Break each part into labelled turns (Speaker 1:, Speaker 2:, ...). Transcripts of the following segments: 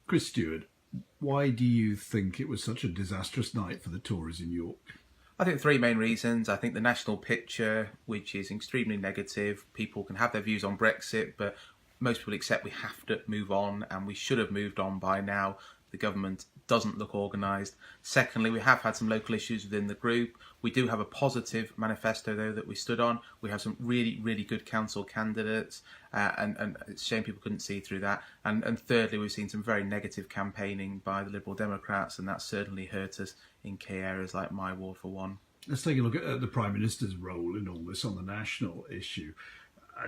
Speaker 1: Chris Steward, why do you think it was such a disastrous night for the Tories in York?
Speaker 2: I think three main reasons. I think the national picture, which is extremely negative. People can have their views on Brexit, but most people accept we have to move on, and we should have moved on by now. The government doesn't look organised. Secondly, we have had some local issues within the group. We do have a positive manifesto, though, that we stood on. We have some really, really good council candidates, and it's a shame people couldn't see through that. And thirdly, we've seen some very negative campaigning by the Liberal Democrats, and that certainly hurt us in key areas like my ward, for one.
Speaker 1: Let's take a look at the Prime Minister's role in all this on the national issue.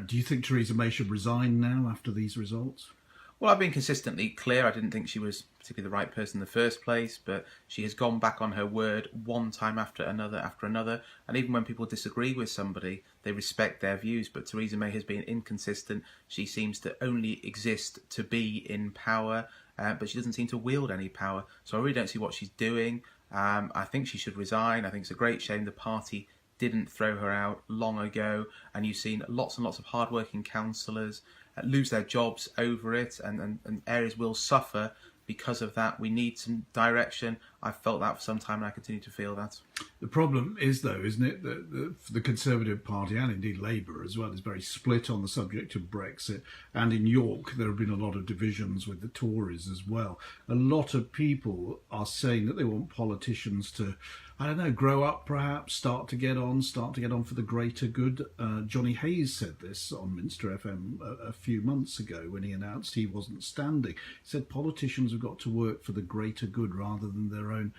Speaker 1: Do you think Theresa May should resign now after these results?
Speaker 2: Well, I've been consistently clear. I didn't think she was particularly the right person in the first place, but she has gone back on her word one time after another. And even when people disagree with somebody, they respect their views. But Theresa May has been inconsistent. She seems to only exist to be in power, but she doesn't seem to wield any power. So I really don't see what she's doing. I think she should resign. I think it's a great shame the party didn't throw her out long ago, and you've seen lots and lots of hard-working councillors lose their jobs over it, and areas will suffer because of that. We need some direction. I've felt that for some time, and I continue to feel that.
Speaker 1: The problem is, though, isn't it, that the Conservative Party, and indeed Labour as well, is very split on the subject of Brexit. And in York, there have been a lot of divisions with the Tories as well. A lot of people are saying that they want politicians to, I don't know, grow up perhaps, start to get on for the greater good. Johnny Hayes said this on Minster FM a few months ago when he announced he wasn't standing. He said politicians have got to work for the greater good rather than their own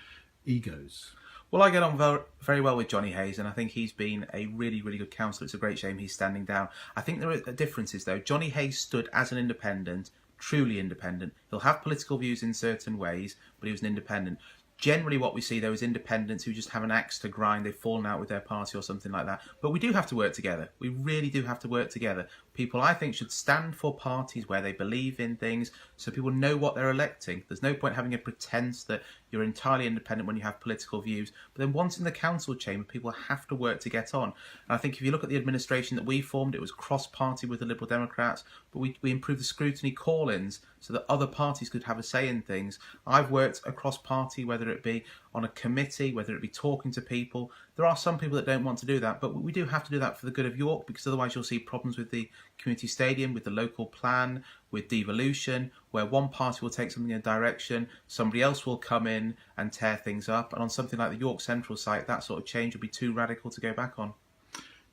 Speaker 1: egos.
Speaker 2: Well, I get on very well with Johnny Hayes, and I think he's been a really, really good councillor. It's a great shame he's standing down. I think there are differences, though. Johnny Hayes stood as an independent, truly independent. He'll have political views in certain ways, but he was an independent. Generally what we see, though, is independents who just have an axe to grind. They've fallen out with their party or something like that. But we do have to work together. We really do have to work together. People, I think, should stand for parties where they believe in things so people know what they're electing. There's no point having a pretense that you're entirely independent when you have political views. But then once in the council chamber, people have to work to get on. And I think if you look at the administration that we formed, it was cross-party with the Liberal Democrats, but we improved the scrutiny call-ins so that other parties could have a say in things. I've worked across party, whether it be on a committee, whether it be talking to people. There are some people that don't want to do that, but we do have to do that for the good of York, because otherwise you'll see problems with the community stadium, with the local plan, with devolution, where one party will take something in a direction, somebody else will come in and tear things up, and on something like the York Central site, that sort of change would be too radical to go back on.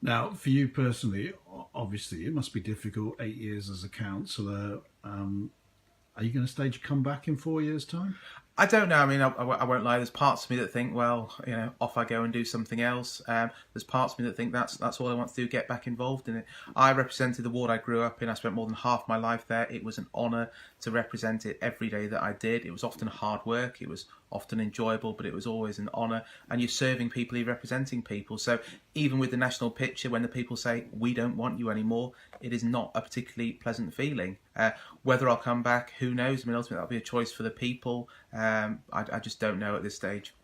Speaker 1: Now, for you personally, obviously, it must be difficult, 8 years as a councillor. Are you going to stage a comeback in 4 years' time?
Speaker 2: I don't know. I mean, I won't lie. There's parts of me that think, well, off I go and do something else. There's parts of me that think that's all I want to do, get back involved in it. I represented the ward I grew up in. I spent more than half my life there. It was an honour to represent it every day that I did. It was often hard work. It was often enjoyable, but it was always an honour. And you're serving people, you're representing people. So even with the national picture, when the people say, we don't want you anymore, it is not a particularly pleasant feeling. Whether I'll come back, who knows? I mean, ultimately, that'll be a choice for the people. I just don't know at this stage.